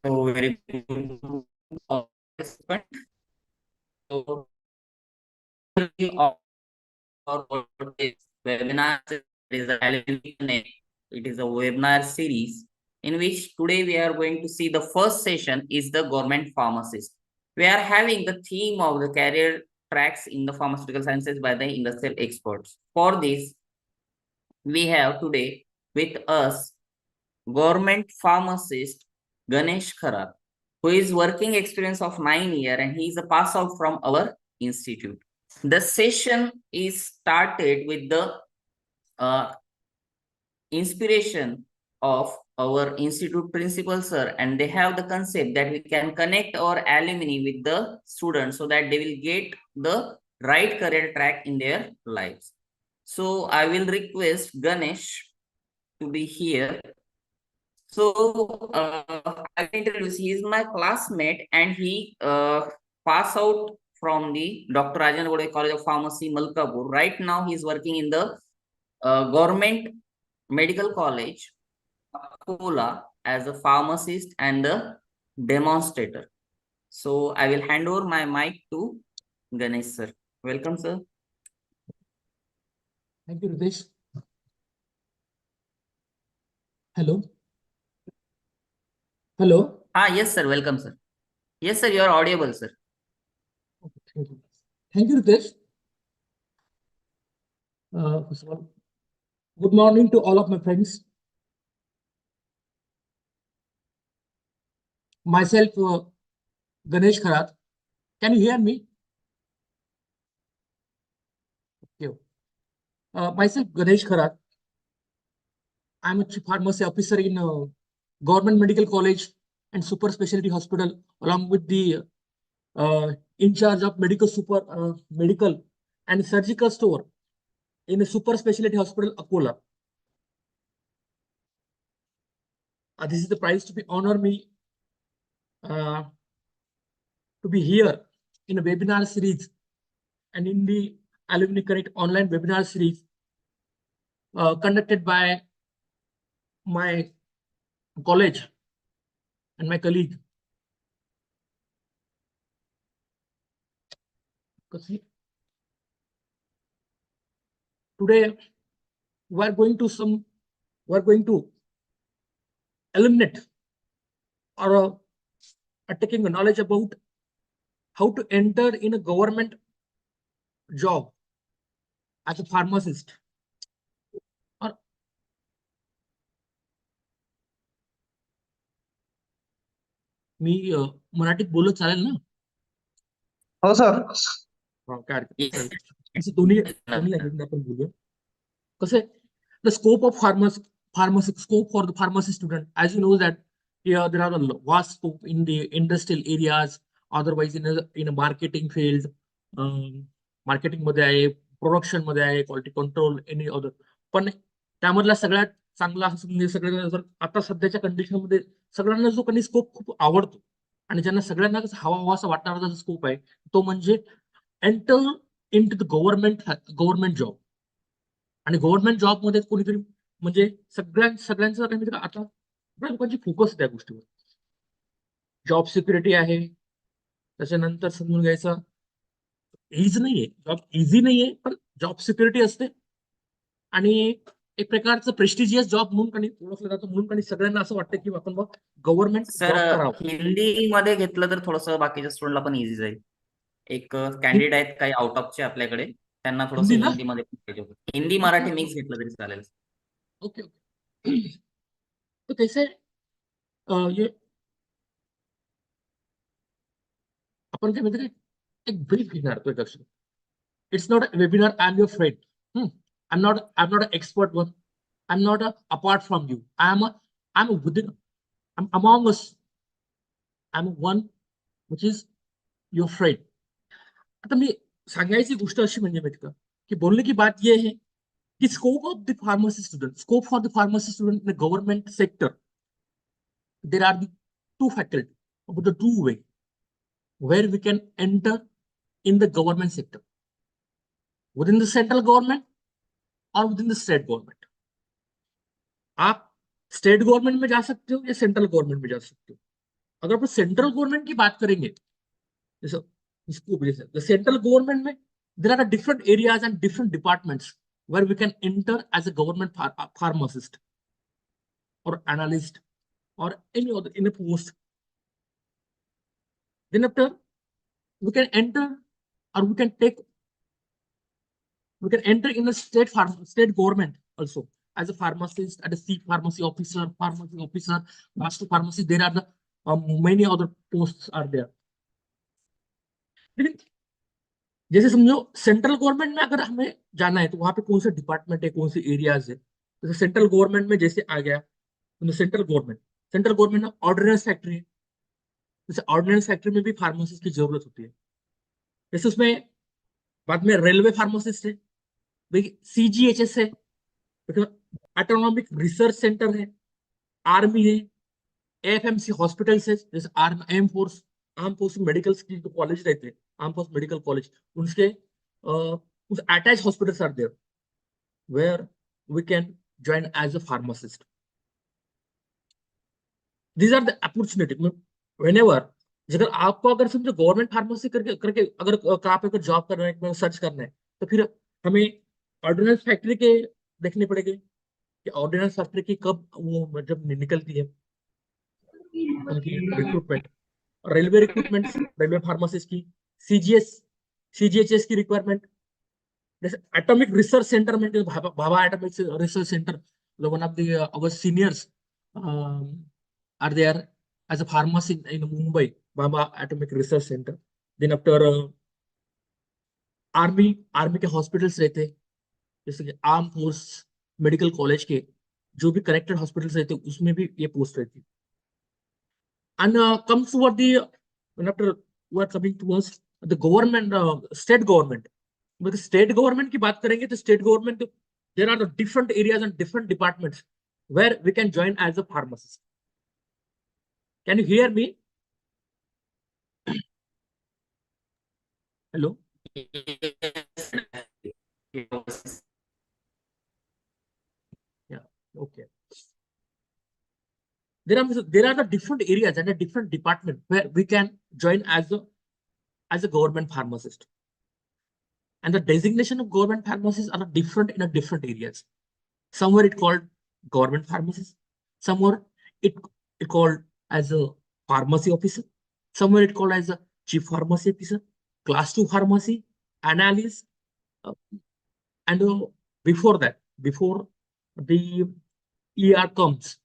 So very good to all participants. So or what this webinar is a Alumni. It is a webinar series in which today we are going to see the first session is the government pharmacist. We are having the theme of the career tracks in the pharmaceutical sciences by the industrial experts. For this, we have today with us government pharmacist Ganesh Kharat, who is working experience of 9 years and he is a pass out from our institute. The session is started with the uh, inspiration of our institute principal sir, and they have the concept that we can connect our alumni with the students so that they will get the right career track in their lives. So I will request Ganesh to be here. So I will introduce. He is my classmate, and he passed out from the Dr. Rajendra Gode College of Pharmacy, Malkapur. Right now, he is working in the government medical college, Akola, as a pharmacist and a demonstrator. So I will hand over my mic to Ganesh sir. Welcome, sir. Thank you, Ritesh. Hello. Hello. Yes, sir. Welcome, sir. Yes, sir. You are audible, sir. Okay, thank you. Thank you, Ritesh. First of all, good morning to all of my friends. Myself, Ganesh Kharat. Can you hear me? Okay. Myself, Ganesh Kharat. I'm a chief pharmacy officer in Government Medical College and Super Specialty Hospital, along with the in charge of medical and surgical store in a Super Specialty Hospital, Akola. This is the prize to be honor me uh, to be here in a webinar series and in the Alumni Connect online webinar series conducted by my college and my colleague. Today we are going to eliminate or taking a knowledge about how to enter in a government job as a pharmacist. Or मी मराठीत बोलत चालेल ना? हो sir. काय हरकत नाही. असं दोन्ही लँग्वेजमध्ये आपण बोलूया. कसं आहे, the scope of scope for the pharmacy student, as you know that there are a vast scope in the industrial areas, otherwise in a marketing field, marketing मध्ये आहे, प्रोडक्शन मध्ये आहे, क्वालिटी कंट्रोल, एनी अदर. पण त्यामधला सगळ्यात चांगला म्हणजे सगळ्यांना आता सध्याच्या कंडिशन मध्ये सगळ्यांना जो काही स्कोप खूप आवडतो आणि ज्यांना सगळ्यांना हवा हवा असं वाटणारा स्कोप आहे तो म्हणजे enter into the government job. आणि गव्हर्नमेंट जॉब मध्ये कोणीतरी म्हणजे सगळ्यांचं आता सगळ्या लोकांची फोकस त्या गोष्टीवर. जॉब सिक्युरिटी आहे, त्याच्यानंतर समजून घ्यायचं जॉब इझी नाहीये, पण जॉब सिक्युरिटी असते आणि एक प्रकारचं प्रेस्टिजियस जॉब म्हणून काही ओळखलं जातं, म्हणून काही सगळ्यांना असं वाटतं की आपण मग गव्हर्नमेंट सर हिंदी मध्ये घेतलं तर थोडस बाकीच्या स्टुडंटला पण इझी जाईल. एक कॅन्डिडेट आहेत काही आउट ऑफचे आपल्याकडे, त्यांना थोडस हिंदी मध्ये पाहिजे होतं. हिंदी मराठी मिक्स घेतलं तरी चालेल. Okay okay. तो कैसे ये आपण काय म्हणतो एक ब्रीफ घेणार तो एक. It's not a webinar. I'm your friend. I'm not an expert one. I'm not apart from you. I'm within. I'm among us. I'm one which is your friend. आता मी सांगायची गोष्ट अशी म्हणजे माहिती का की बोलने की बात ये है कि scope of the pharmacy student, scope for the pharmacy student in the government sector, there are the two faculty, about the two way where we can enter in the government sector, within the central government और with in the state government. आप state government में जा सकते हो या central government में जा सकते हो. अगर अपन सेंट्रल गवर्नमेंट की बात करेंगे, जैसे स्कोप, जैसे द सेंट्रल गवर्नमेंट में there are different areas and different departments where we can enter as a government pharmacist or analyst or any other in a post. Then after we can enter, or we can enter in the state government also as a pharmacist, as a chief pharmacy officer, master pharmacy. There are the many other posts are there. लेकिन जैसे समझो central government में अगर हमें जाना है तो वहां पे कौन सा डिपार्टमेंट है, कौन से एरियाज है। जैसे सेंट्रल गवर्नमेंट में जैसे आ गया सेंट्रल गवर्नमेंट में ऑर्डिनेंस फैक्ट्री है। जैसे ऑर्डिनेंस फैक्ट्री में भी फार्मासिस्ट की जरूरत होती है। जैसे उसमें बाद में रेलवे फार्मासिस्ट है, CGHS है, ऑटोनॉमिक रिसर्च सेंटर है, आर्मी है, AFMC हॉस्पिटल्स है, जैसे आर्म फोर्स मेडिकल की जो कॉलेज रहते हैं, आर्म फोर्स मेडिकल कॉलेज, उसके उस attach hospitals are there where we can join as a pharmacist. These are the opportunity. Whenever अगर आपको अगर समझो गवर्नमेंट फार्मेसी करके करके अगर कहाँ पे अगर जॉब करना है, सर्च करना है, तो फिर हमें ऑर्डिनेंस फैक्ट्री के देखने पड़ेंगे कि ऑर्डिनेंस फैक्ट्री की कब वो जब निकलती है उनकी recruitment, railway recruitment, railway pharmacist की, CGHS की रिक्वायरमेंट। जैसे एटॉमिक रिसर्च सेंटर में Bhabha atomic research centre, one of the our seniors are there as a pharmacy in Mumbai, Baba Atomic Research Center. Then after army के hospitals रहते हैं, जैसे कि arm force medical college के जो भी कनेक्टेड हॉस्पिटल्स रहते हैं उसमें भी ये पोस्ट रहती है। And comes toward the when after we are coming towards the government, state government. With the state government की बात करेंगे तो state government there are the different areas and different departments where we can join as a pharmacist. Can you hear me? Hello? Yeah, okay. There are the different areas and a different department where we can join as a government pharmacist. And the designation of government pharmacists are different in a different areas. Somewhere it called government pharmacist, somewhere it called as a pharmacy officer, somewhere it called as a chief pharmacy officer, class 2 pharmacy, analyst, and before that, before the ER comes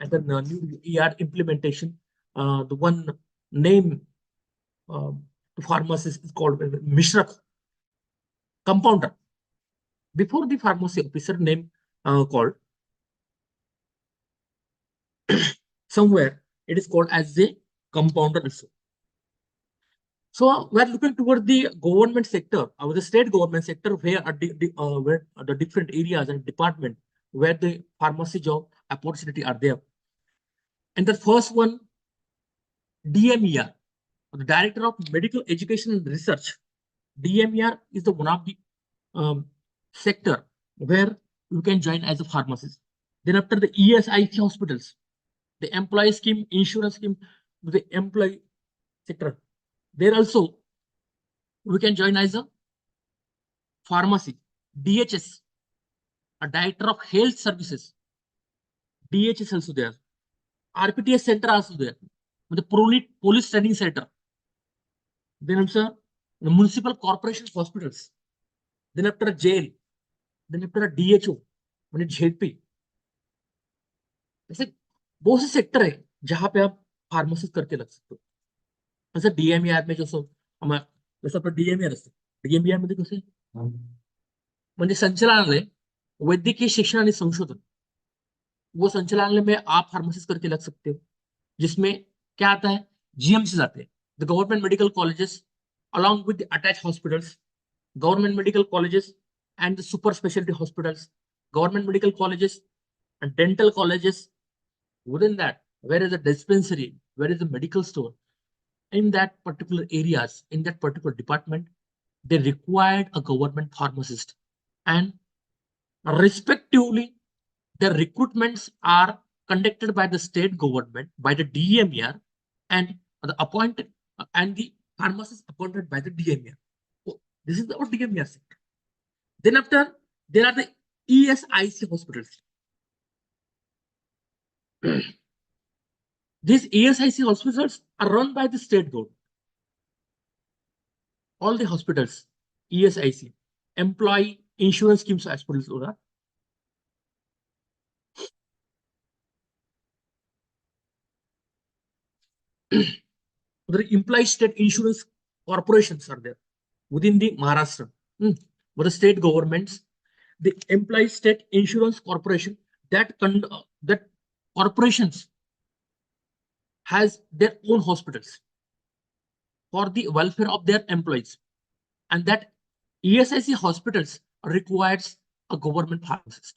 and the new ER implementation, the one name to pharmacist is called Mishra compounder. Before the pharmacy officer name called, somewhere it is called as a compounder also. So we are looking toward the government sector, or the state government sector, where are where are the different areas and department where the pharmacy job opportunity are there. And the first one, DMER, the Director of Medical Education and Research. DMER is the one of the sector where you can join as a pharmacist. Then after the ESIC hospitals, the employee scheme, insurance scheme, the employee sector. There also we can join as a pharmacy. DHS, a Director of Health Services. DHS also there. RPTS center also there. The police training center. Then also the municipal corporation hospitals. Then after a jail. Then after a DHO, when it's ZP. ऐसे बहुत से sector है जहां पे आप pharmacist करके लग सकते हो। जैसे DMER में जसं हमारा जसं आपलं DMER असतं, DMER मध्ये कसं म्हणजे संचालनालय वैद्यकीय शिक्षण आणि संशोधन, वो संचालनालय में आप फार्मासिस्ट करके लग सकते हो, जिसमें क्या आता है, GMCs आते हैं, the government medical colleges along with the attached hospitals, government medical colleges and the super specialty hospitals, government medical colleges and dental colleges. Within that, where is a dispensary, where is a medical store, in that particular areas, in that particular department, they required a government pharmacist, and respectively, the recruitments are conducted by the state government, by the DMER, and the appointed and the pharmacist appointed by the DMR. So this is our DMR sector. Then after there are the ESIC hospitals. These ESIC hospitals are run by the state government. All the hospitals, ESIC, employee insurance schemes hospitals होगा. The employee state insurance corporations are there within the Maharashtra. But the state governments, the employee state insurance corporation, that corporations has their own hospitals for the welfare of their employees, and that ESIC hospitals requires a government pharmacist.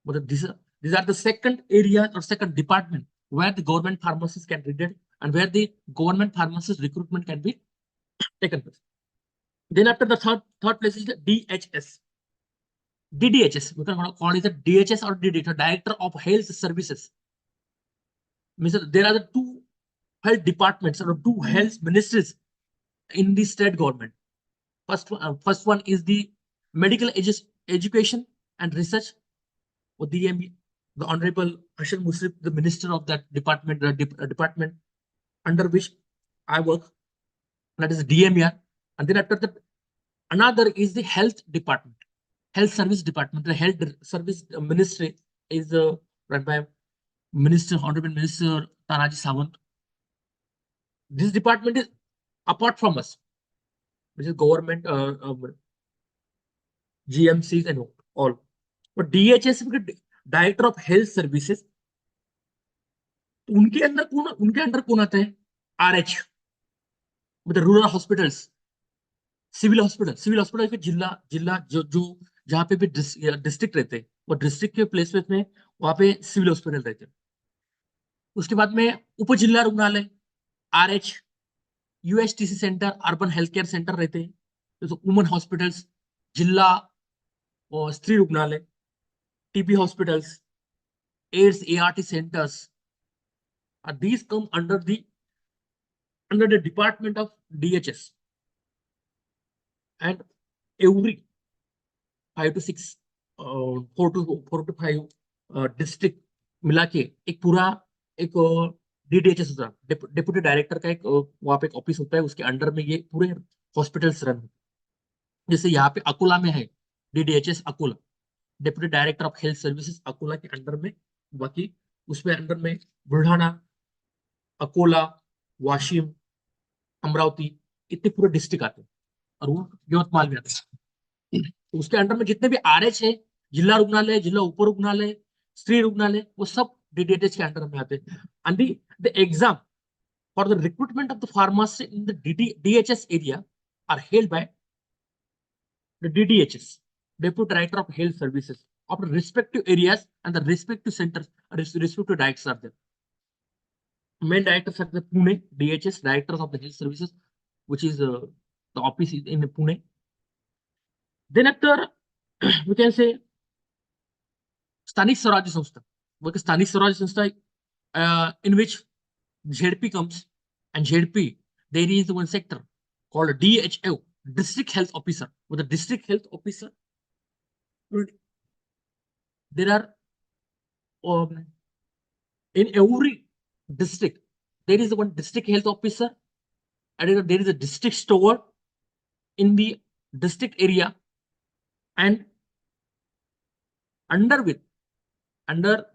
But these are the second area or second department where the government pharmacists can read it and where the government pharmacist recruitment can be taken place. Then after the third place is the DHS. DDHS, we can call it the DHS or DD, Director of Health Services. Means there are the two health departments or two health ministries in the state government. First one is the Medical Education and Research, or DME. The Honorable Hashan Musrif, the minister of that department, department under which I work, that is DMR. And then after that, another is the health department, health service department. The health service ministry is run by Honorable Minister Tanaji Sawant. This department is apart from us, which is government, GMCs and all. But DHS, Director of Health Services, उनके अंदर कौन आता है? RH, मतलब rural hospitals, civil hospital के जिला जो जहाँ पे भी डिस्ट्रिक्ट रहते हैं, वो डिस्ट्रिक्ट के प्लेसमेंट में वहां पे सिविल हॉस्पिटल रहते हैं. उसके बाद में उप जिला रुग्णालय, RH, USTC centre, urban health care centre रहते हैं. तो वुमन हॉस्पिटल्स, जिला और स्त्री रुग्णालय, TB hospitals, AIDS ART centers, these come under the department of DHS. And every 5 to 6, 4 to 5 district मिला के एक पूरा एक DDHS होता है, डेप्यूटी डायरेक्टर का एक वहां पे एक ऑफिस होता है, उसके अंडर में ये पूरे हॉस्पिटल्स रन होते हैं. जैसे यहाँ पे अकोला में है DDHS Akola, deputy director of health services Akola के अंडर में. बाकी उसमें अंडर में बुल्ढाना, अकोला, वाशिम, अमरावती, इतने पूरे डिस्ट्रिक्ट आते हैं और वो यवतमाल में आते हैं. तो उसके अंडर में जितने भी RH है, जिला रुग्णालय, जिला उप रुग्णालय, स्त्री रुग्णालय, वो सब DDHS के अंडर में आते हैं. And the exam for the recruitment of the pharmacist in the DHS area are held by the DDHS, Deputy Director of Health Services, of the respective areas and the respective centers, respective directors are there. Main directors are the Pune, DHS, Directors of the Health Services, which is the office is in Pune. Then after, we can say, Stanik Swaraj Sanstha, because Stanik Swaraj Sanstha, in which ZP comes, and ZP, there is one sector called DHO, District Health Officer. With the District Health Officer, there are in every district there is one district health officer, and there is a district store in the district area, and under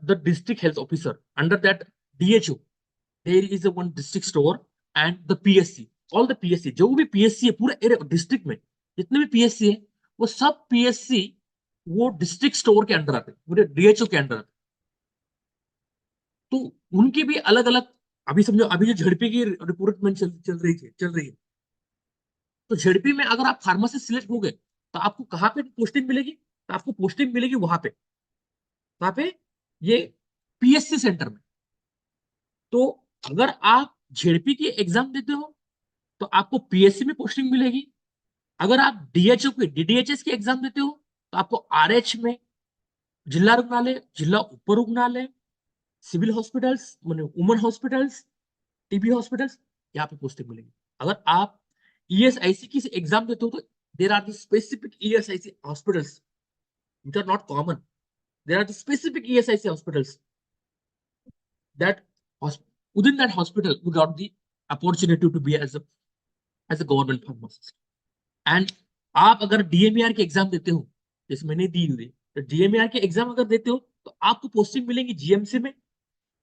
the district health officer, under that DHO, there is a one district store and the PSC. All the PSC, जो भी PSC है पूरे district में जितने भी PSC है, वो सब PSC वो डिस्ट्रिक्ट स्टोर के अंडर आते हैं, पूरे DHO के अंडर आते हैं. तो उनकी भी अलग अलग, अभी समझो अभी जो झड़पी की रिक्रूटमेंट चल रही है, तो झड़पी में अगर आप फार्मासिस्ट सिलेक्ट हो गए तो आपको कहाँ पे पोस्टिंग मिलेगी? तो आपको पोस्टिंग मिलेगी वहां पे ये PSC सेंटर में. तो अगर आप झड़पी की एग्जाम देते हो तो आपको PSC में पोस्टिंग मिलेगी. अगर आप DHO की DDHS की एग्जाम देते हो तो आपको RH में, जिला रुग्णालय, जिला उप रुग्णालय, civil hospitals, woman hospitals, TB hospitals, यहाँ पे पोस्टिंग मिलेगी। अगर आप ईएसआईसी की एग्जाम देते हो तो there are the specific ESIC hospitals which are not common. There are the specific ESIC hospitals that within that hospital we got the opportunity to be as a government pharmacist. And आप अगर DMER की exam देते हो, जैसे मैंने दी हुई, तो DMER की एग्जाम अगर देते हो तो आपको पोस्टिंग मिलेंगी जीएमसी में,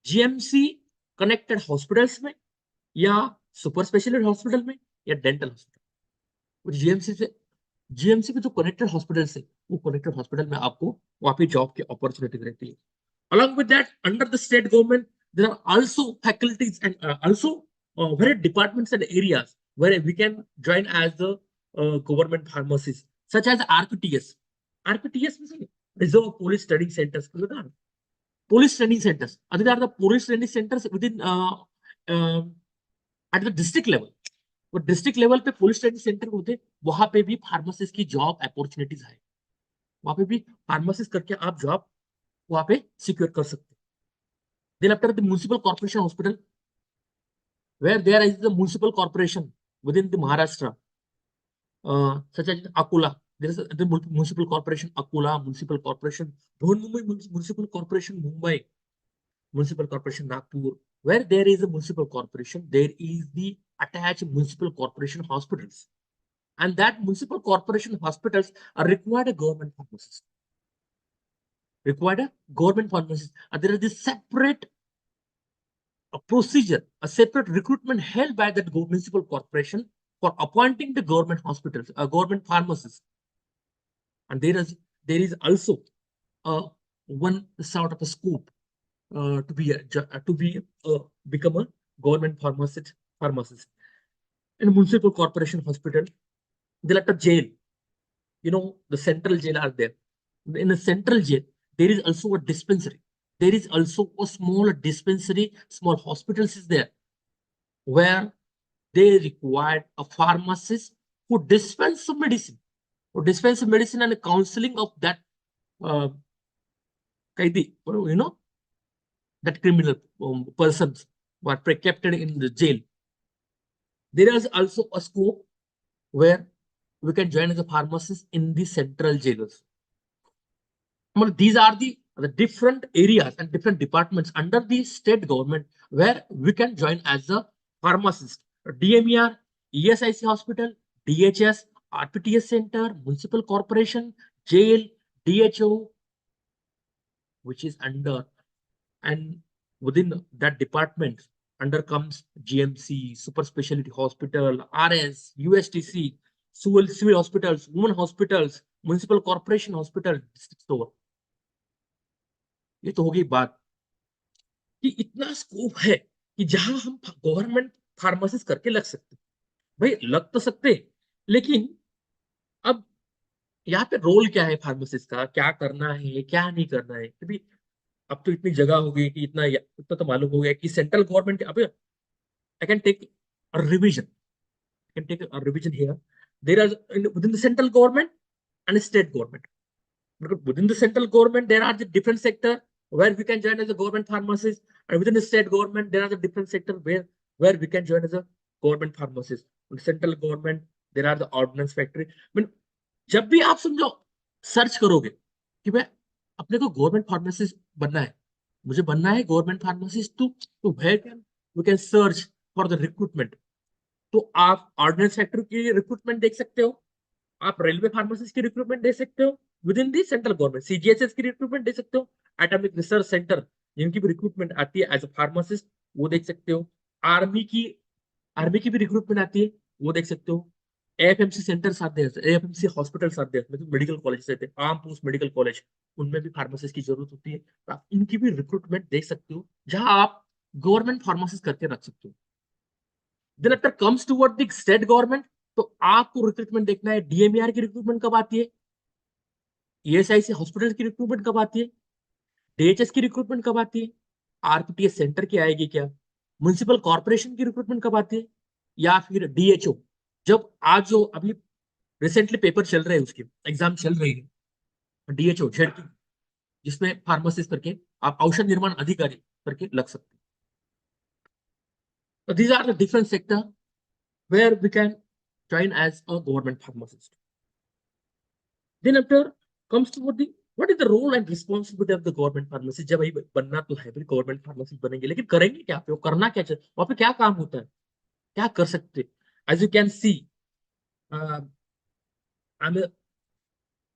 जीएमसी कनेक्टेड हॉस्पिटल्स में, या सुपर स्पेशलिटी हॉस्पिटल में, या डेंटल हॉस्पिटल। जीएमसी में जो कनेक्टेड हॉस्पिटल्स है, वो कनेक्टेड हॉस्पिटल में आपको वहां पे जॉब की अपॉर्चुनिटी रहती है। Along with that, under the state government, there are also faculties and also various departments and areas where we can join as the government pharmacists, such as RPTS. RPTS means Reserve Police Training Centers. Police training centers. These are the police training centers within at the district level. वो district level पे police training centre होते हैं, वहां पे भी pharmacist की job opportunities है। वहां पे भी फार्मासिस्ट करके आप जॉब वहां पे सिक्योर कर सकते हैं। Then after the municipal corporation hospital, where there is the municipal corporation within the Maharashtra, such as Akola, there is the municipal corporation Akola, municipal corporation Mumbai, municipal corporation Mumbai, municipal corporation Nagpur. Where there is a municipal corporation, there is the attached municipal corporation hospitals, and that municipal corporation hospitals are required a government pharmacist. And there is this separate a procedure, a separate recruitment held by that municipal corporation for appointing the government hospitals, government pharmacists. And there is also one sort of a scope to become a government pharmacist. In a municipal corporation hospital, they like a jail. You know, the central jail are there. In a central jail, there is also a dispensary. There is also a small dispensary, small hospitals is there, where they required a pharmacist who dispense some medicine, and counseling of that kaidi, that criminal persons who are kept in the jail. There is also a scope where we can join as a pharmacist in the central jails. These are the different areas and different departments under the state government where we can join as a pharmacist. DMER, ESIC hospital, DHS, RPTS center, municipal corporation, jail, DHO, which is under, and within that department under comes GMC, super specialty hospital, RS, USTC, civil hospitals, women hospitals, municipal corporation hospital, district store. ये तो होगी बात कि इतना scope है कि जहां हम गवर्नमेंट फार्मासिस्ट करके लग सकते, भाई लग तो सकते, लेकिन अब यहाँ पे रोल क्या है फार्मासिस्ट का, क्या करना है क्या नहीं करना है। क्योंकि अब तो इतनी जगह हो गई कि इतना तो मालूम हो गया कि सेंट्रल गवर्नमेंट, अब I can take a revision here. There are within the central government and state government, within the central government there are the different sector where we can join as a government pharmacist, and within the state government there are the different sector where we can join as a government pharmacist. In central government there are the ordnance factory. I mean, जब भी आप समझो search करोगे कि मैं अपने को government pharmacist बनना है, मुझे बनना है गवर्नमेंट फार्मासिस्ट, तो where can we can search for the recruitment. तो आप ऑर्डिनेंस फैक्ट्री की रिक्रूटमेंट देख सकते हो, आप रेलवे फार्मासिस्ट की रिक्रूटमेंट दे सकते हो, with in the central government CGHS की रिक्रूटमेंट दे सकते हो, एटॉमिक रिसर्च सेंटर जिनकी भी रिक्रूटमेंट आती है एज अ फार्मासिस्ट वो देख सकते हो, आर्मी की भी रिक्रूटमेंट आती है वो देख सकते हो, एएफएमसी सेंटर्स आते हैं, एएफएमसी हॉस्पिटल्स आते हैं, मतलब मेडिकल कॉलेज रहते हैं, आर्म फोर्स मेडिकल कॉलेज, उनमें भी फार्मासिस्ट की जरूरत होती है, तो आप इनकी भी रिक्रूटमेंट देख सकते हो जहां आप गवर्नमेंट फार्मासिस्ट करके रख सकते हो। Then after comes toward the state government, तो आपको रिक्रूटमेंट देखना है डीएमईआर की रिक्रूटमेंट कब आती है, ईएसआईसी हॉस्पिटल की रिक्रूटमेंट कब आती है, डीएचएस की रिक्रूटमेंट कब आती है, आरपीटीएस सेंटर की आएगी क्या, म्युनिसिपल कॉर्पोरेशन की रिक्रूटमेंट कब आती है, या फिर डीएचओ। जब आज जो अभी रिसेंटली पेपर चल रहे हैं, उसकी एग्जाम चल रही है डीएचओ जेड की, जिसमें फार्मासिस्ट करके आप औषध निर्माण अधिकारी करके लग सकते हैं। These are the different sector where we can join as a government pharmacist. Then after comes to what is the role and responsibility of the government pharmacist? जब भाई बनना तो है, गवर्नमेंट फार्मेसिस्ट बनेंगे, लेकिन करेंगे क्या पे, करना क्या चाहिए, वहां पे क्या काम होता है, क्या कर सकते? As you can see, I'm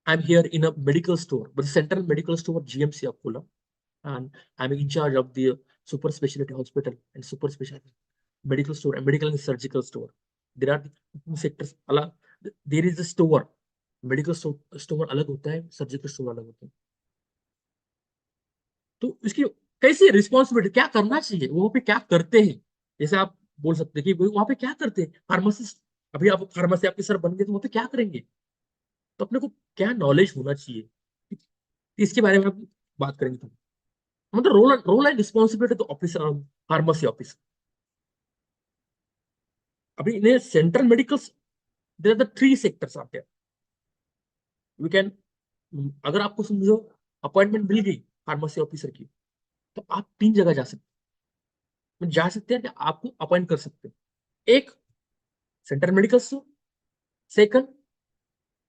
I'm here in a medical store, but central medical store GMC of Pula, and I'm in charge of the super specialty hospital and super specialty medical store and medical and surgical store. There are two sectors. There is a store, medical store अलग होता है, surgical store अलग होता है. तो इसकी कैसी responsibility, क्या करना चाहिए, वो पे क्या करते हैं? जैसे आप बोल सकते हैं कि वहां पे क्या करते हैं फार्मासिस्ट. अभी आप फार्मेसी आपके सर बन गए तो वहां पे क्या करेंगे, तो अपने को क्या नॉलेज होना चाहिए, इसके बारे में हम बात करेंगे. तो मतलब रोल एंड रिस्पॉन्सिबिलिटी तो ऑफिसर, फार्मेसी ऑफिसर. अभी in central medical there are the 3 sectors आते हैं. वी कैन, अगर आपको समझो अपॉइंटमेंट मिल गई फार्मेसी ऑफिसर की, तो आप 3 जगह जा सकते हैं कि आपको अपॉइंट कर सकते हैं. एक central medical store, second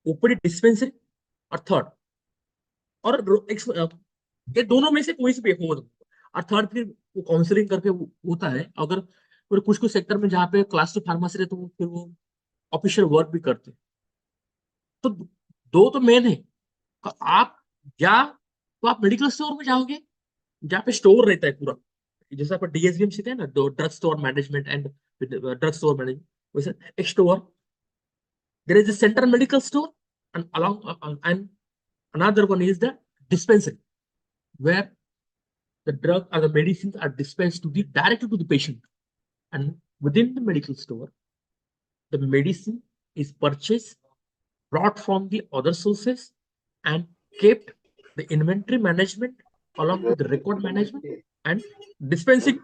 OPD dispensary, और थर्ड, और ये दोनों में से कोई से भी एक हो. और थर्ड फिर वो काउंसलिंग करके होता है. अगर कुछ कुछ सेक्टर में जहाँ पे क्लास 2 फार्मेसी है, तो फिर वो ऑफिशियल वर्क भी करते हैं. तो दो तो मेन है. आप या तो आप मेडिकल स्टोर में जाओगे जहाँ पे स्टोर रहता है पूरा, जैसे आप डीएसबीएम सीखते हैं ना, drug store management and drug store management, वैसे एक store. There is a central medical store, and and another one is the dispensary, where the drug or the medicines are dispensed directly to the patient. And within the medical store, the medicine is purchased, brought from the other sources, and kept the inventory management along with the record management and dispensing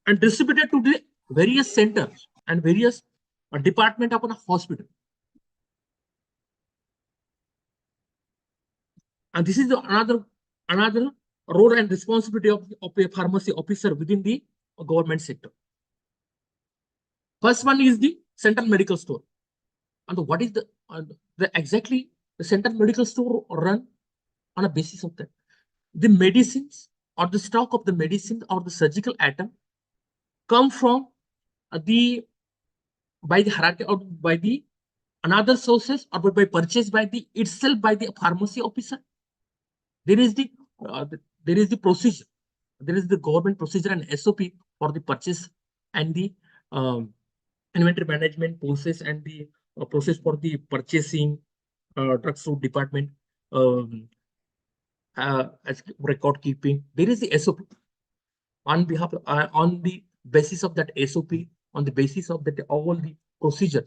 and distributed to the various centers and various department of a hospital. And this is another role and responsibility of a pharmacy officer within the government sector. First one is the central medical store. And what is the exactly the central medical store run on a basis of that? The medicines or the stock of the medicine or the surgical item come from by the hierarchy or by the another sources, or by purchase by the itself by the pharmacy officer. There is the procedure. There is the government procedure and SOP for the purchase and the inventory management process, and the process for the purchasing, drugstore department, as record keeping. There is the SOP. On behalf on the basis of that SOP, on the basis of that all the procedures,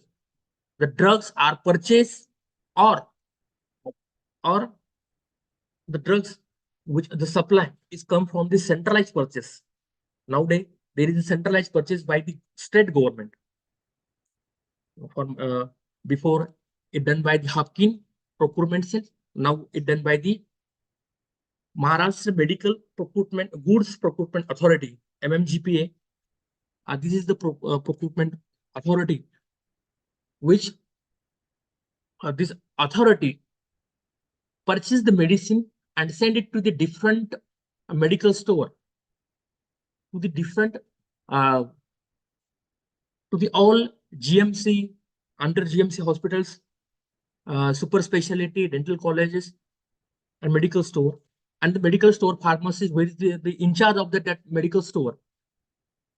the drugs are purchased, or the drugs which the supply is come from the centralized purchase. Nowadays, there is a centralized purchase by the state government. Before it done by the Hopkins procurement cell, now it done by the Maharashtra Medical Procurement Goods Procurement Authority, MMGPA. This is the procurement authority, which this authority purchase the medicine and send it to the different medical store, to the different to the all GMC, under GMC hospitals, super specialty dental colleges, and medical store. And the medical store pharmacist, where is the in charge of that medical store,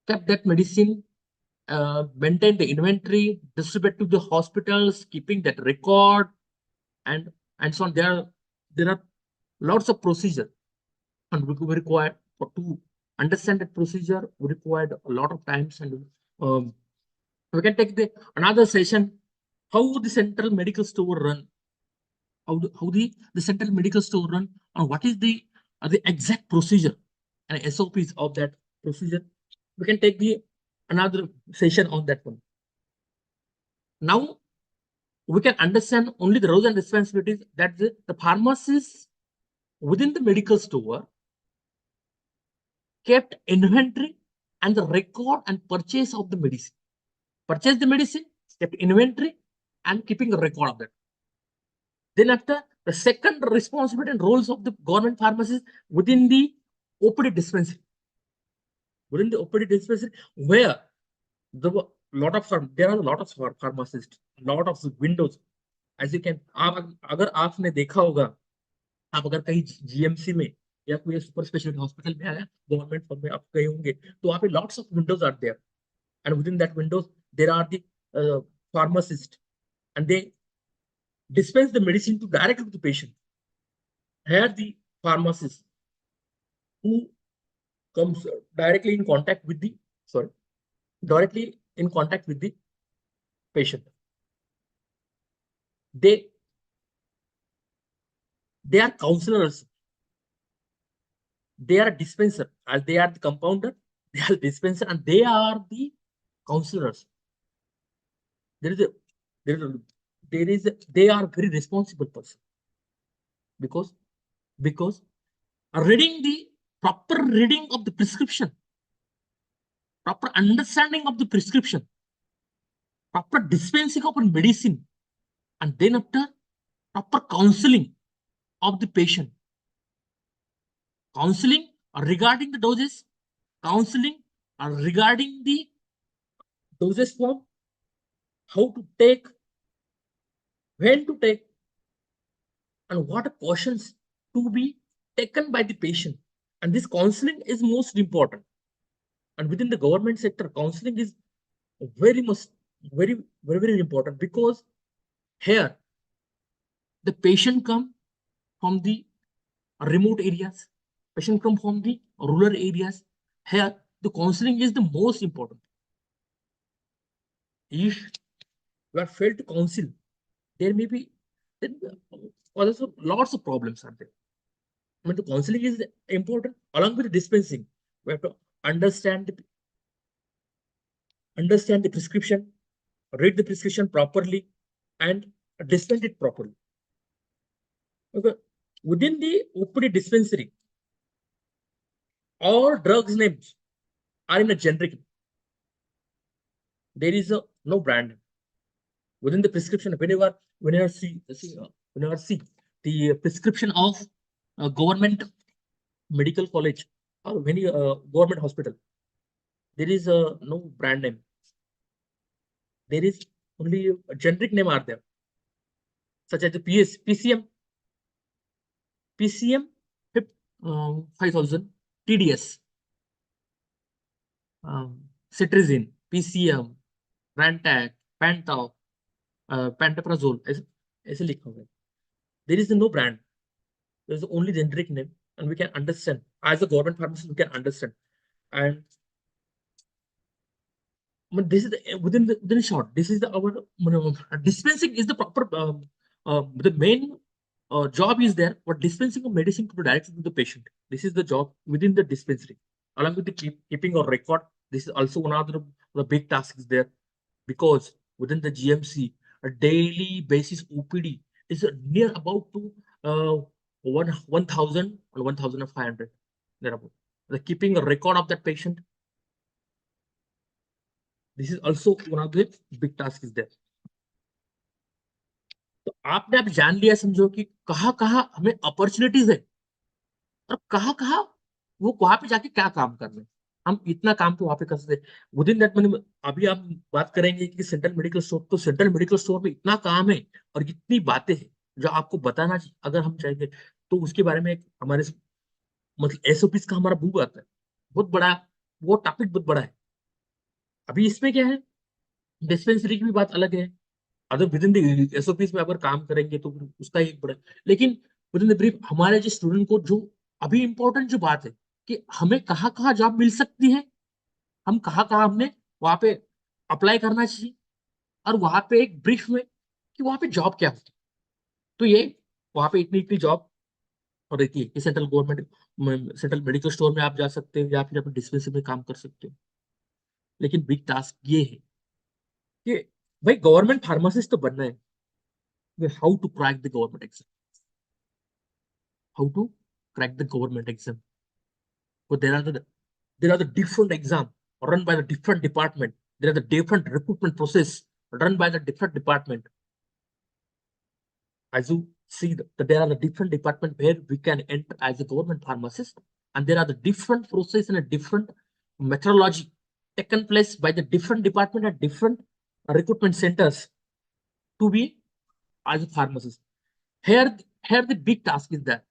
kept that medicine, maintain the inventory, distribute to the hospitals, keeping that record, and so on. There are lots of procedure, and we require to understand that procedure. We required a lot of times, and we can take another session how the central medical store run, how the central medical store run, and what is the exact procedure and SOPs of that procedure. We can take another session on that one. Now we can understand only the roles and responsibilities that the pharmacists within the medical store kept inventory and the record and purchase of the medicine. Purchase the medicine, kept inventory, and keeping a record of that. Then after, the second responsibility and roles of the government pharmacists within the OPD dispensary. Within the OPD dispensary, where there are a lot of pharmacists, lot of windows. As you can, अगर आपने देखा होगा, आप अगर कहीं GMC में या कोई सुपर स्पेशलिटी हॉस्पिटल में आया, गवर्नमेंट फॉर्म में आप गए होंगे, तो वहाँ पे lots of windows are there, and within that windows there are the pharmacists, and they dispense the medicine to directly to the patient. Here the pharmacist who comes directly in contact with the patient. They are counselors. They are a dispenser, as they are the compounder, they are dispenser, and they are the counselors. They are very responsible person, because reading the proper reading of the prescription, proper understanding of the prescription, proper dispensing of medicine, and then after proper counseling of the patient. Counseling regarding the doses, counseling regarding the dosage form, how to take, when to take, and what cautions to be taken by the patient. And this counseling is most important. And within the government sector, counseling is very important, because here the patient come from the remote areas, patient come from the rural areas. Here the counseling is the most important. If you are failed to counsel, there may be also lots of problems are there. I mean, the counseling is important along with the dispensing. We have to understand the prescription, read the prescription properly, and dispense it properly. Okay. Within the OPD dispensary, all drugs names are in a generic. There is no brand within the prescription. Whenever see the prescription of a government medical college or any government hospital, there is no brand name. There is only a generic name are there, such as the PCM 5000, TDS, cetirizine, PCM, Rantac, Pantop, Pantoprazole, ऐसे लिखा हुआ है. There is no brand. There is only generic name, and we can understand as a government pharmacist. We can understand, and this is within short. This is our dispensing is the proper the main job is there, but dispensing of medicine to directly to the patient. This is the job within the dispensary, along with the keeping a record. This is also one of the big tasks there, because within the GMC, a daily basis OPD is near about to 1,000 or 1,500 thereabout. The keeping a record of that patient. This is also one of the big tasks is there. तो आपने अब जान लिया, समझो कि कहाँ हमें opportunities है और कहाँ वो वहां पे जाके क्या काम कर रहे हैं. हम इतना काम तो वहां पे कर सकते हैं. विदिन दैट मैंने अभी आप बात करेंगे कि सेंट्रल मेडिकल स्टोर, तो सेंट्रल मेडिकल स्टोर में इतना काम है और इतनी बातें हैं जो आपको बताना चाहिए. अगर हम चाहेंगे तो उसके बारे में हमारे मतलब SOPs का हमारा बुक आता है, बहुत बड़ा, वो टॉपिक बहुत बड़ा है. अभी इसमें क्या है, डिस्पेंसरी की भी बात अलग है. अगर विद इन द SOPs में अगर काम करेंगे तो उसका एक बड़ा, लेकिन विद इन द ब्रीफ हमारे जो स्टूडेंट को जो अभी इंपॉर्टेंट जो बात है कि हमें कहाँ जॉब मिल सकती है, हम कहाँ हमने वहां पे अप्लाई करना चाहिए, और वहां पे एक ब्रीफ में कि वहां पे जॉब क्या होती है. तो ये वहां पे इतनी जॉब रहती है कि सेंट्रल मेडिकल स्टोर में आप जा सकते हो या फिर अपने डिस्पेंसरी में काम कर सकते हो. लेकिन बिग टास्क ये है कि भाई गवर्नमेंट फार्मासिस्ट तो बनना है. How to crack the government exam, how to crack the government exam. So there are the different exam run by the different department. There is a different recruitment process run by the different department. As you see, that there are the different department where we can enter as a government pharmacist, and there are the different process and a different methodology taken place by the different department and different recruitment centers to be as a pharmacist. Here the big task is that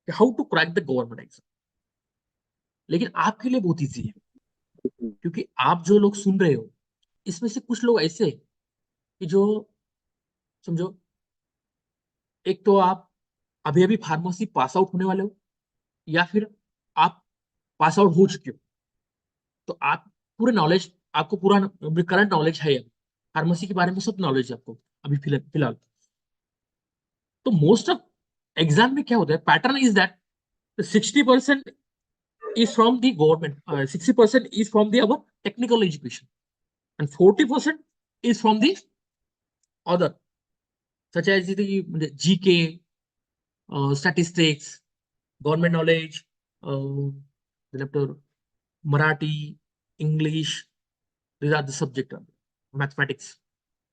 how to crack the government exam. लेकिन आपके लिए बहुत easy है, क्योंकि आप जो लोग सुन रहे हो इसमें से कुछ लोग ऐसे हैं कि जो समझो, एक तो आप अभी अभी फार्मेसी पास आउट होने वाले हो, या फिर आप पास आउट हो चुके हो, तो आप पूरे नॉलेज, आपको पूरा करंट नॉलेज है, फार्मेसी के बारे में सब नॉलेज है आपको अभी फिलहाल। तो मोस्ट ऑफ एग्जाम में क्या होता है, pattern is that 60% is from the government, 60% is from the our technical education, and 40% is from the other, such as the GK, statistics, government knowledge, then after Marathi, English. These are the subject of mathematics.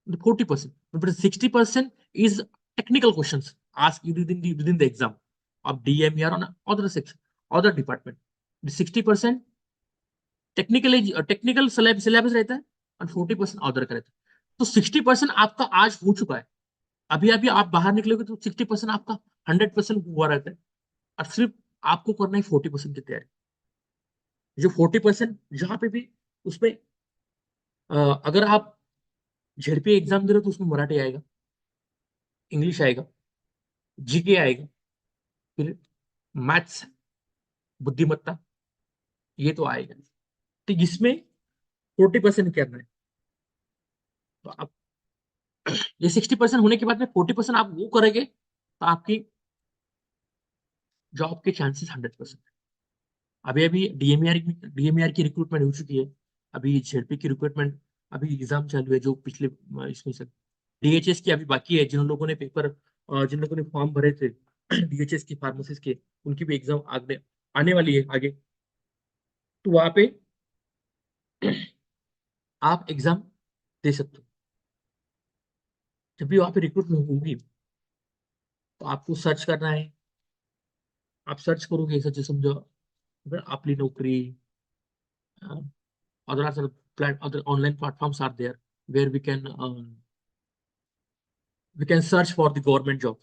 The 40%, but 60% is technical questions asked within the exam of DME or on other section, other department. 60% technical syllabus रहता है और 40% other का रहता है। तो 60% आपका आज हो चुका है, अभी अभी आप बाहर निकलोगे तो 60% आपका 100% हुआ रहता है, और सिर्फ आपको करना है 40% की तैयारी। जो 40% जहां पे भी उसमें अगर आप झेडपी एग्जाम दे रहे हो तो उसमें मराठी आएगा, इंग्लिश आएगा, जीके आएगा, फिर मैथ्स, बुद्धिमत्ता, ये तो आएगा। तो इसमें 40% करना है। तो आप ये 60% होने के बाद में 40% आप वो करेंगे तो आपकी जॉब के चांसेस 100%। अभी अभी डीएमईआर की रिक्रूटमेंट हो चुकी है, अभी झेडपी की रिक्रूटमेंट अभी एग्जाम चालू है, जो पिछले इसमें से डीएचएस की अभी बाकी है। जिन लोगों ने पेपर, जिन लोगों ने फॉर्म भरे थे डीएचएस की फार्मेसिस्ट के, उनकी भी एग्जाम आने वाली है आगे। तो वहां पे आप एग्जाम दे सकते हो। जब भी वहां पे रिक्रूटमेंट होगी तो आपको सर्च करना है, आप सर्च करोगे सच समझो आपली नौकरी, other online platforms are there where we can search for the government job।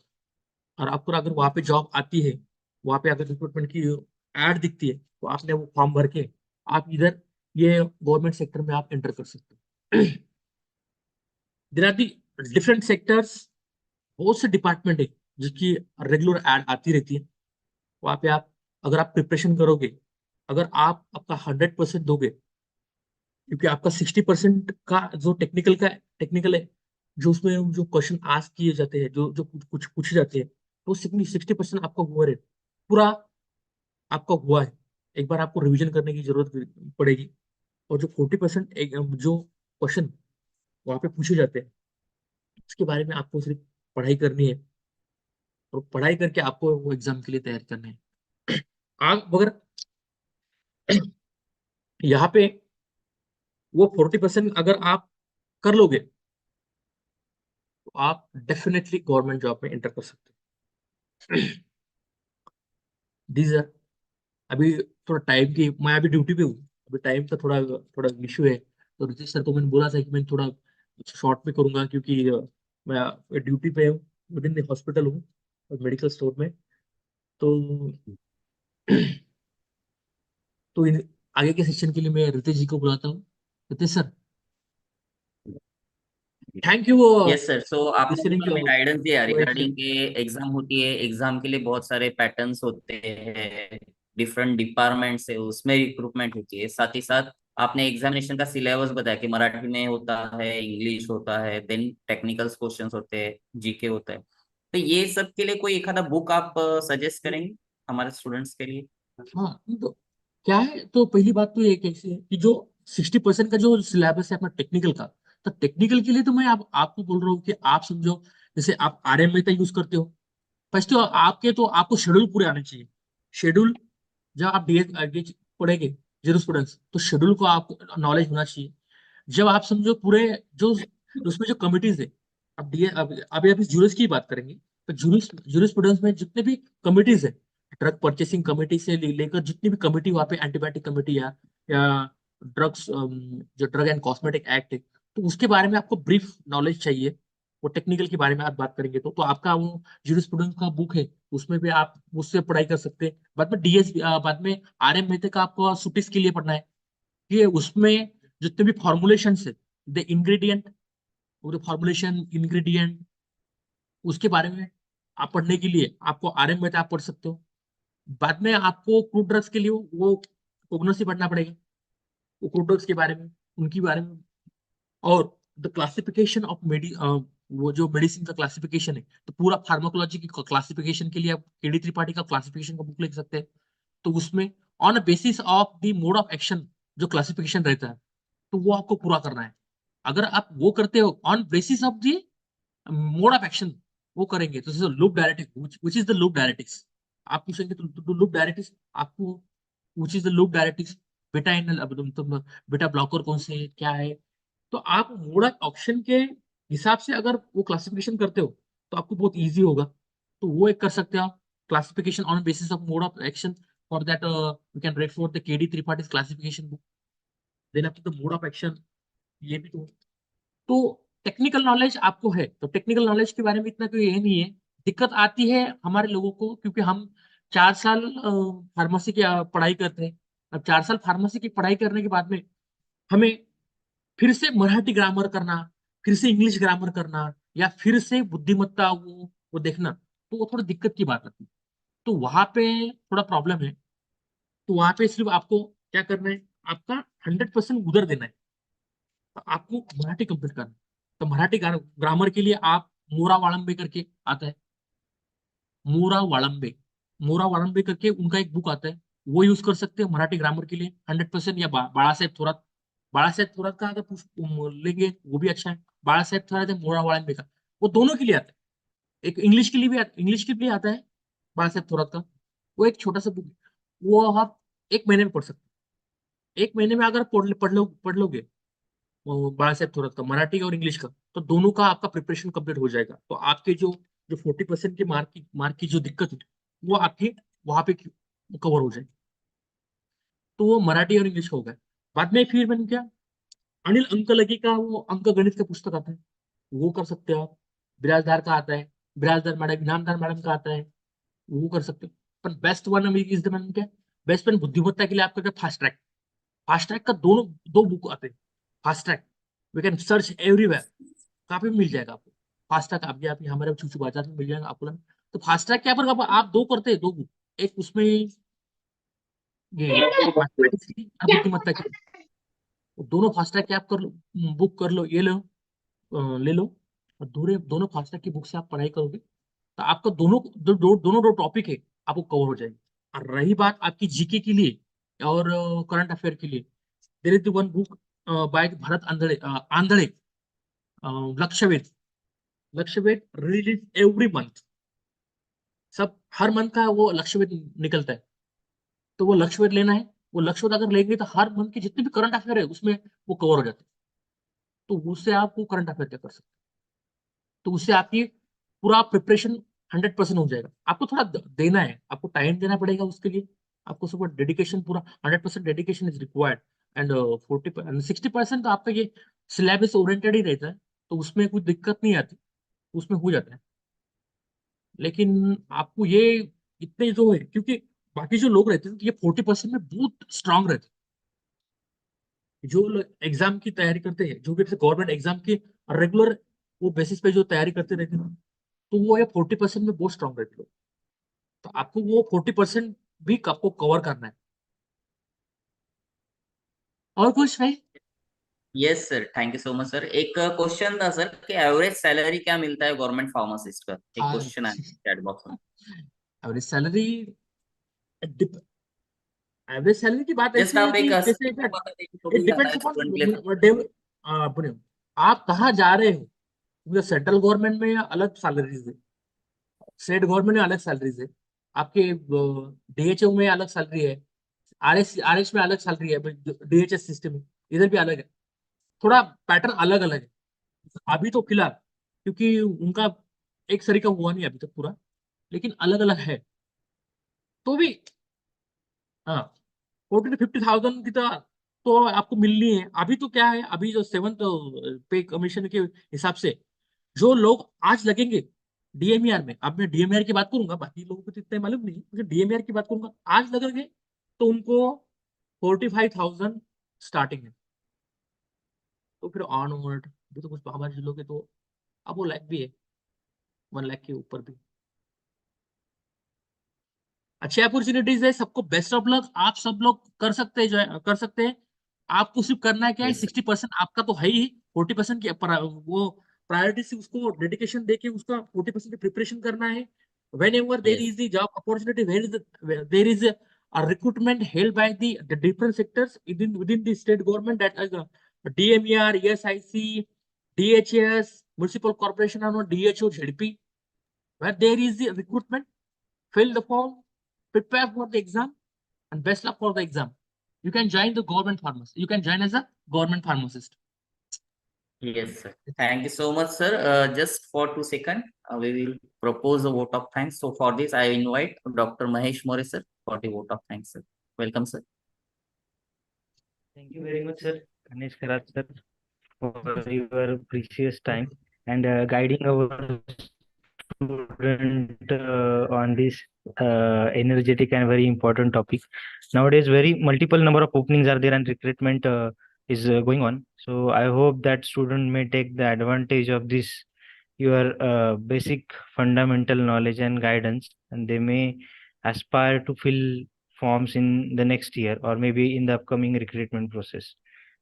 और आपको अगर वहां पे जॉब आती है, वहां पे अगर रिक्रूटमेंट की एड दिखती है, तो आपने वो फॉर्म भर के आप इधर ये गवर्नमेंट सेक्टर में आप एंटर कर सकते हो। There are the different sectors, बहुत से डिपार्टमेंट है जिसकी रेगुलर एड आती रहती है। वहां पे आप अगर आप प्रिपरेशन करोगे, अगर आप आपका 100% दोगे, क्योंकि आपका 60% का जो टेक्निकल है, जो उसमें जो क्वेश्चन आस्क किए जाते हैं, जो जो कुछ पूछे जाते हैं, तो 60% आपका हुआ है, पूरा आपका हुआ है। एक बार आपको रिवीजन करने की जरूरत पड़ेगी, और जो 40% जो क्वेश्चन वहां पे पूछे जाते हैं उसके बारे में आपको सिर्फ पढ़ाई करनी है, और पढ़ाई करके आपको वो एग्जाम के लिए तैयार करना है। आप अगर यहाँ पे वो 40% अगर आप कर लोगे तो आप डेफिनेटली गवर्नमेंट जॉब में एंटर कर सकते हो। दीज अभी थोड़ा टाइम की, मैं अभी ड्यूटी पे हूँ, अभी टाइम का थोड़ा थोड़ा इश्यू है। तो रितेश सर को मैंने बोला था कि मैं थोड़ा शॉर्ट में करूंगा, क्योंकि मैं ड्यूटी पे हूँ, विद इन हॉस्पिटल हूँ, मेडिकल स्टोर में। तो तो आगे के सेशन के लिए मैं रितेश जी को बुलाता हूँ। Ritesh sir, thank you yes sir. So आपने लिसनिंग हमें गाइडेंस दिया टू। रिगार्डिंग के एग्जाम होती है, एग्जाम के लिए बहुत सारे पैटर्न्स होते हैं, डिफरेंट डिपार्टमेंट से उसमें रिक्रूटमेंट होती है। साथ ही साथ आपने एग्जामिनेशन का सिलेबस बताया कि मराठी में होता है, इंग्लिश होता है, देन टेक्निकल क्वेश्चंस होते हैं, जीके होता है। तो ये सब के लिए कोई एक आधा बुक आप सजेस्ट करेंगे हमारे स्टूडेंट्स के लिए? हाँ, तो क्या है, तो पहली बात तो ये कैसे है कि जो 60% का जो सिलेबस है अपना टेक्निकल का, तो टेक्निकल के लिए तो मैं आपको बोल रहा हूँ कि आप समझो, जैसे आप आरएम में यूज करते हो, फर्स्ट तो आपको शेड्यूल पूरे आने चाहिए। शेड्यूल जब आप डीएच पढ़ेंगे जूरिस्प्रूडेंस, तो शेड्यूल को आपको नॉलेज होना चाहिए। जब आप समझो पूरे जो उसमें जो कमिटीज है, अब डीए अभी अभी जूरिस की बात करेंगे, तो जूरिस्प्रूडेंस में जितने भी कमिटीज है, ड्रग परचेसिंग कमेटी से लेकर जितनी भी कमेटी वहाँ पे, एंटीबायोटिक कमेटी या ड्रग्स, जो ड्रग एंड कॉस्मेटिक एक्ट है, तो उसके बारे में आपको ब्रीफ नॉलेज चाहिए। वो टेक्निकल के बारे में आप बात करेंगे तो आपका वो जूरिस्प्रूडेंस का बुक है, उसमें भी आप उससे पढ़ाई कर सकते हैं। बाद में बाद में आरएम मेहता का आपको सुटिस के लिए पढ़ना है, कि उसमें जितने भी फॉर्मुलेशन है, द इंग्रेडिएंट, वो फॉर्मुलेशन इंग्रेडिएंट, उसके बारे में आप पढ़ने के लिए आपको आरएम मेहता आप पढ़ सकते हो। बाद में आपको क्रूड ड्रग्स के लिए वो कोग्नोस से पढ़ना पड़ेगा, वो क्रूड ड्रग्स के बारे में, उनके बारे में। और द क्लासिफिकेशन ऑफ वो जो मेडिसिन का क्लासिफिकेशन है, तो पूरा फार्माकोलॉजी की क्लासिफिकेशन के लिए आप केडी त्रिपाठी का क्लासिफिकेशन का बुक लिख सकते हैं। तो उसमें on basis of the mode of action जो क्लासिफिकेशन रहता है, तो वो आपको पूरा करना है। अगर आप वो करते हो on basis of the mode of action, वो करेंगे तो loop diuretics, which is the loop diuretics, आप पूछेंगे तो लूप डायरेक्टिक्स आपको, which is the loop diuretics, बेटा इन, तुम बेटा ब्लॉकर कौन से है, क्या है। तो आप मोड ऑफ एक्शन के हिसाब से अगर वो क्लासिफिकेशन करते हो तो आपको बहुत इजी होगा। तो वो एक कर सकते हो आप, classification on basis of mode of action. For that you can refer the KD Tripathi classification book. Then after the mode of action, ये भी तो टेक्निकल नॉलेज आपको है, तो टेक्निकल नॉलेज के बारे में इतना कोई ये नहीं है। दिक्कत आती है हमारे लोगों को, क्योंकि हम 4 साल फार्मेसी की पढ़ाई करते हैं। अब 4 साल फार्मेसी की पढ़ाई करने के बाद में हमें फिर से मराठी ग्रामर करना, फिर से इंग्लिश ग्रामर करना, या फिर से बुद्धिमत्ता वो देखना, तो वो थोड़ी दिक्कत की बात आती है। तो वहां पे थोड़ा प्रॉब्लम है। तो वहां पे सिर्फ आपको क्या करना है, आपका 100% उधर देना है। तो आपको मराठी कंप्लीट करना है। तो मराठी ग्रामर के लिए आप मोरा वाळंबे करके आता है, मोरा वाळंबे, मोरा वाळंबे करके उनका एक बुक आता है, वो यूज कर सकते हैं मराठी ग्रामर के लिए 100%। या बाळा साहेब थोरात, बाळा साहेब थोरात का अगर लेंगे वो भी अच्छा है। बाळा साहेब थोरात है, मोरा वाळंबे का, वो दोनों के लिए आता है। एक इंग्लिश के लिए भी इंग्लिश के लिए आता है बाळा साहेब थोरात का, वो एक छोटा सा बुक है, वो आप एक महीने में पढ़ सकते हैं। एक महीने में अगर पढ़ लोगे वो बाळा साहेब थोरात का मराठी और इंग्लिश का, तो दोनों का आपका प्रिपरेशन कंप्लीट हो जाएगा। तो आपके जो जो 40% के मार्क की जो दिक्कत है, वो आपकी वहां पे कवर हो जाएगी। तो वो मराठी और इंग्लिश का हो गया। बाद में फिर मैंने क्या, अनिल अंक लगी का वो अंक गणित का पुस्तक आता है, वो कर सकते हो आप। बिराजदार का आता है, बिराजदार मैडम, इनामदार मैडम का आता है, वो कर सकते हो। पर best one is the man क्या, बेस्ट वन बुद्धिमत्ता के लिए आपका क्या, फास्ट ट्रैक। फास्ट ट्रैक का दोनों दो बुक आते हैं। Fast track we can search everywhere, कहाँ पे भी मिल जाएगा आपको। फास्ट ट्रैक आप हमारे चूचू बाजार में मिल जाएगा आपको ना। तो फास्ट ट्रैक क्या, पर आप दो करते हैं, दो बुक, एक उसमें ये मैथमेटिक्स की और बुद्धिमत्ता की, वो दोनों फास्ट ट्रैक की आप कर लो, बुक कर लो, ये लो, ले लो। और दोनों फास्ट ट्रैक की बुक से आप पढ़ाई करोगे तो आपका दोनों दो टॉपिक है, आपको कवर हो जाएंगे। और रही बात आपकी जीके के लिए और करंट अफेयर के लिए, there is one book by Bharat Andhale, Andhale, Lakshyavedh. Lakshyavedh release every month, सब हर मंथ का वो लक्ष्यवेध निकलता है। तो वो लक्ष्यवेध लेना है, वो लक्ष्यवेध अगर लेंगे तो हर मंथ के जितने भी करंट अफेयर है उसमें वो कवर हो जाते हैं। तो उससे आप वो करंट अफेयर क्या कर सकते हैं। तो उससे आपकी पूरा प्रिपरेशन 100% हो जाएगा। आपको थोड़ा देना है, आपको टाइम देना पड़ेगा उसके लिए। आपको सब डेडिकेशन, पूरा 100% डेडिकेशन इज रिक्वायर्ड। एंड 60% तो आपका ये सिलेबस ओरिएंटेड ही रहता है, तो उसमें कोई दिक्कत नहीं आती, उसमें हो जाता है। लेकिन आपको ये इतने जो है, क्योंकि बाकी जो लोग रहते हैं ये 40% में बहुत स्ट्रांग रहते हैं। जो लोग एग्जाम की तैयारी करते हैं, जो भी गवर्नमेंट एग्जाम की रेगुलर वो बेसिस पे जो तैयारी करते रहते हैं, तो वो ये 40% में बहुत स्ट्रांग रहते हैं। तो आपको वो 40% भी आपको कवर करना है। और कुछ भाई? Yes sir, thank you so much sir. एक क्वेश्चन था सर कि एवरेज सैलरी क्या मिलता है गवर्नमेंट फार्मासिस्ट का, एक क्वेश्चन है चैट बॉक्स में। एवरेज सैलरी, एवरेज सैलरी की बात जस्ट ऐसी है आप एक कि जैसे बता दें तो इट मिल जाता डिपेंड्स है स्टूडेंट के लिए। अपॉन आप कहाँ जा रहे हो। क्योंकि सेंट्रल गवर्नमेंट में अलग सैलरीज है, स्टेट गवर्नमेंट में अलग सैलरीज है, आपके डीएचओ में अलग सैलरी है, आरएस में अलग सैलरी है, डीएचएस सिस्टम में इधर भी अलग है, थोड़ा पैटर्न अलग अलग है अभी तो फिलहाल, क्योंकि उनका एक सरी का हुआ नहीं अभी तक पूरा, लेकिन अलग अलग है तो भी। हाँ, 40 to 50,000 की तो आपको मिलनी है। अभी तो क्या है, अभी जो 7th पे कमीशन के हिसाब से जो लोग आज लगेंगे डीएमईआर में, अब मैं डीएमईआर की बात करूंगा, बाकी लोगों को तो इतना मालूम नहीं, मुझे डीएमईआर की बात करूंगा, आज लगेंगे तो उनको 45,000 स्टार्टिंग है। तो फिर ऑनवर्ड भी तो कुछ हमारे लोग के तो अब वो लाख भी है, 1 लाख के ऊपर भी अच्छी अपॉर्चुनिटीज है। सबको बेस्ट ऑफ लक, आप सब लोग कर सकते हैं, जो है कर सकते हैं। आपको सिर्फ करना है क्या है, Yes, sir. 60% आपका तो है ही, 40% की वो प्रायोरिटी से उसको डेडिकेशन देके उसका 40% की प्रिपरेशन करना है। When ever there Yes. Is the job opportunity, there is a recruitment held by the different sectors within the state government, that is DMER, ESIC, DHS, municipal corporation, or DHO, ZP, where there is the recruitment. Fill the form, prepare for the exam, and best luck for the exam. You can join the government pharmacy. You can join as a government pharmacist. Yes, sir. Thank you so much, sir. Just for 2 seconds, we will propose a vote of thanks. So for this, I invite Dr. Mahesh More, sir, for the vote of thanks, sir. Welcome, sir. Thank you very much, sir, Ganesh Karat, sir, for your precious time and guiding our student on this energetic and very important topic. Nowadays, very multiple number of openings are there and recruitment is going on. So I hope that student may take the advantage of this your basic fundamental knowledge and guidance, and they may aspire to fill forms in the next year or maybe in the upcoming recruitment process.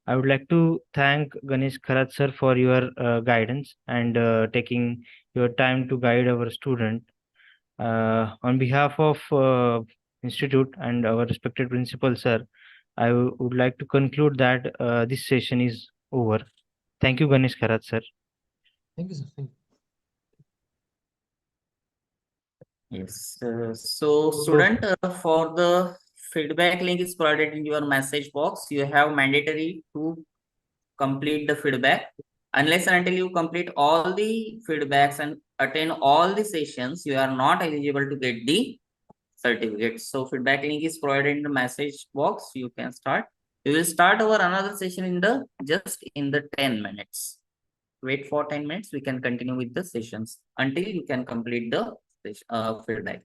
I would like to thank Ganesh Kharat sir for your guidance and taking your time to guide our student. On behalf of institute and our respected principal sir, I would like to conclude that this session is over. Thank you, Ganesh Kharat sir. Thank you, sir. Thank you. Yes. So, student, for the feedback link is provided in your message box. You have mandatory to complete the feedback. Unless and until you complete all the feedbacks and attend all the sessions, you are not eligible to get the certificate. So feedback link is provided in the message box. You can start. We will start our another session in the just in the 10 minutes. Wait for 10 minutes. We can continue with the sessions until you can complete the feedback.